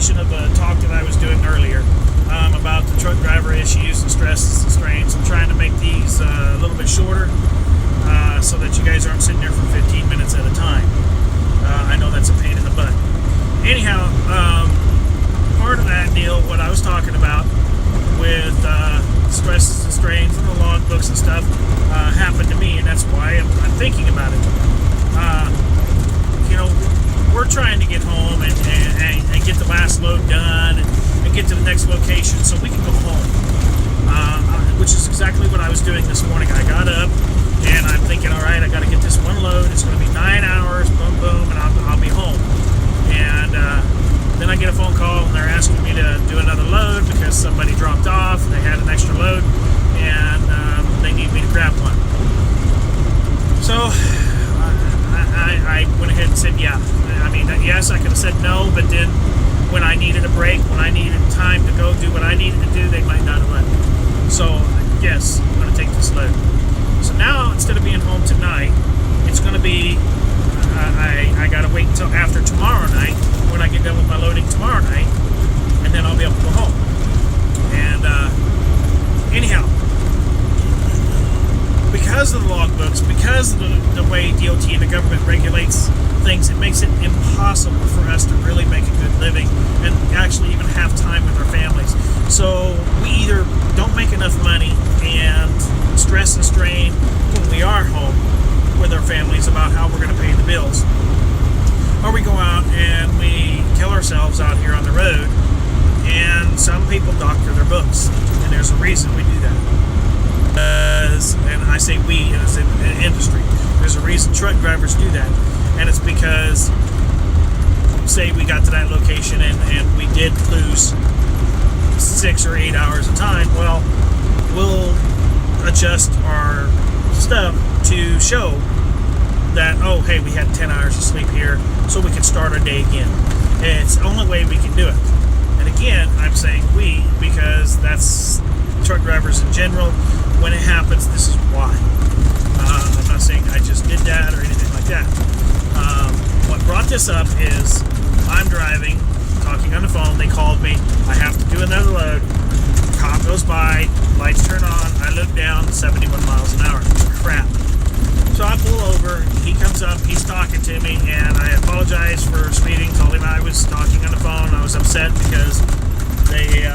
continuation of the talk that I was doing earlier about the truck driver issues and stresses and strains. I'm trying to make these a little bit shorter so that you guys aren't sitting there for 15 minutes at a time. I know that's a pain in the butt. Anyhow, part of that deal, what I was talking about with stresses and strains and the log books and stuff happened to me, and that's why I'm thinking about it. We're trying to get home and get the last load done and get to the next location so we can go home, which is exactly what I was doing this morning. I got up and I'm thinking, all right, I got to get this one load. It's going to be 9 hours, boom, boom, and I'll be home. And then I get a phone call and they're asking me to do another load because somebody dropped off. They had an extra load and they need me to grab one. So I went ahead and said, yeah. I mean, yes, I could have said no, but then when I needed a break, when I needed time to go do what I needed to do, they might not have let me. So, yes, I'm going to take this load. So now, instead of being home tonight, it's going to be, I got to wait until after tomorrow night, when I get done with my loading tomorrow night, and then I'll be able to go home. And, anyhow, because of the logbooks, because of the way DOT and the government regulates things, it makes it impossible for us to really make a good living and actually even have time with our families. So we either don't make enough money and stress and strain when we are home with our families about how we're going to pay the bills, or we go out and we kill ourselves out here on the road. And some people doctor their books, and there's a reason we do that. And I say we as in the industry, there's a reason truck drivers do that, and it's because, say we got to that location and we did lose 6 or 8 hours of time, well, we'll adjust our stuff to show that, oh, hey, we had 10 hours of sleep here, so we can start our day again. And it's the only way we can do it. And again, I'm saying we because that's truck drivers in general. When it happens, this is why. I'm not saying I just did that or anything like that. What brought this up is I'm driving, talking on the phone. They called me. I have to do another load. Cop goes by, lights turn on. I look down, 71 miles an hour. Crap. So I pull over. He comes up. He's talking to me, and I apologize for speeding. Told him I was talking on the phone. I was upset because they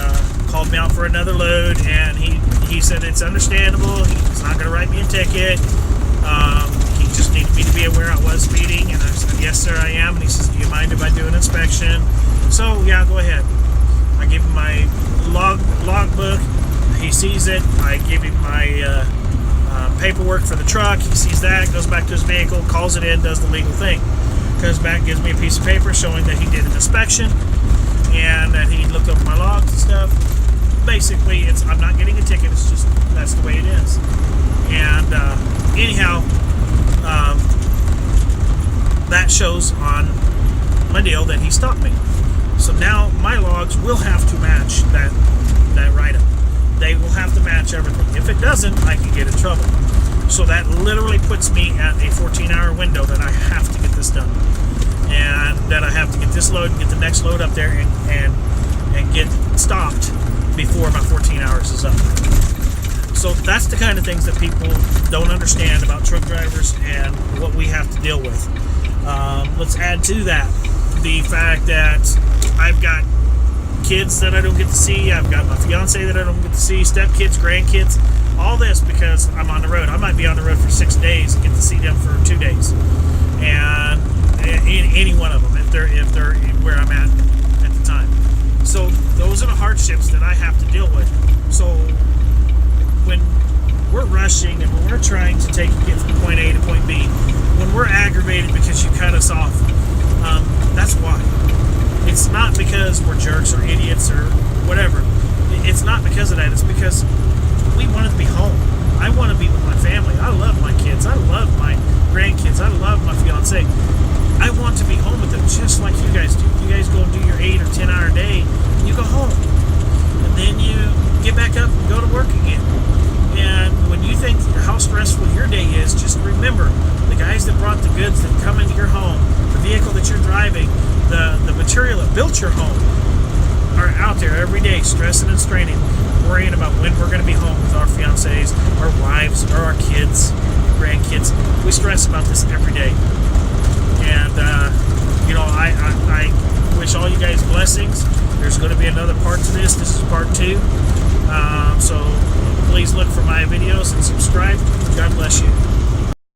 called me out for another load, and he said it's understandable. He's not going to write me a ticket. He just needed me to be aware I was speeding, and I said, yes, sir, I am. And he says, do you mind if I do an inspection? So, yeah, go ahead. I give him my logbook. He sees it. I give him my paperwork for the truck. He sees that, goes back to his vehicle, calls it in, does the legal thing. Comes back, gives me a piece of paper showing that he did an inspection and that he looked over my logs and stuff. Basically, I'm not getting a ticket. It's just that's the way it is. And anyhow, that shows on my deal that he stopped me. So now my logs will have to match that write-up. They will have to match everything. If it doesn't, I can get in trouble. So that literally puts me at a 14-hour window that I have to get this done, and that I have to get this load and get the next load up there and get stopped before my 14 hours is up. So that's the kind of things that people don't understand about truck drivers and what we have to deal with. Let's add to that the fact that I've got kids that I don't get to see. I've got my fiance that I don't get to see, stepkids, grandkids, all this because I'm on the road. I might be on the road for 6 days and get to see them for 2 days. And any one of them, if they're where I'm at the time. So those are the hardships that I have to deal with. So when we're rushing and when we're trying to get from point A to point B, when we're aggravated because you cut us off, that's why. It's not because we're jerks or idiots or whatever. It's not because of that. It's because we want to be home. I want to be with my family. I love my kids. I love my grandkids. I love my fiance. I want to be home with them just like you guys do. You guys go and do your 8 or 10 hour day, you go home. And then you get back up and go to work again. And when you think how stressful your day is, just remember the guys that brought the goods that come into your home, the vehicle that you're driving, the material that built your home, are out there every day stressing and straining, worrying about when we're going to be home with our fiancés, our wives, or our kids, grandkids. We stress about this every day. And, I wish all you guys blessings. There's going to be another part to this. This is part 2. So please look for my videos and subscribe. God bless you.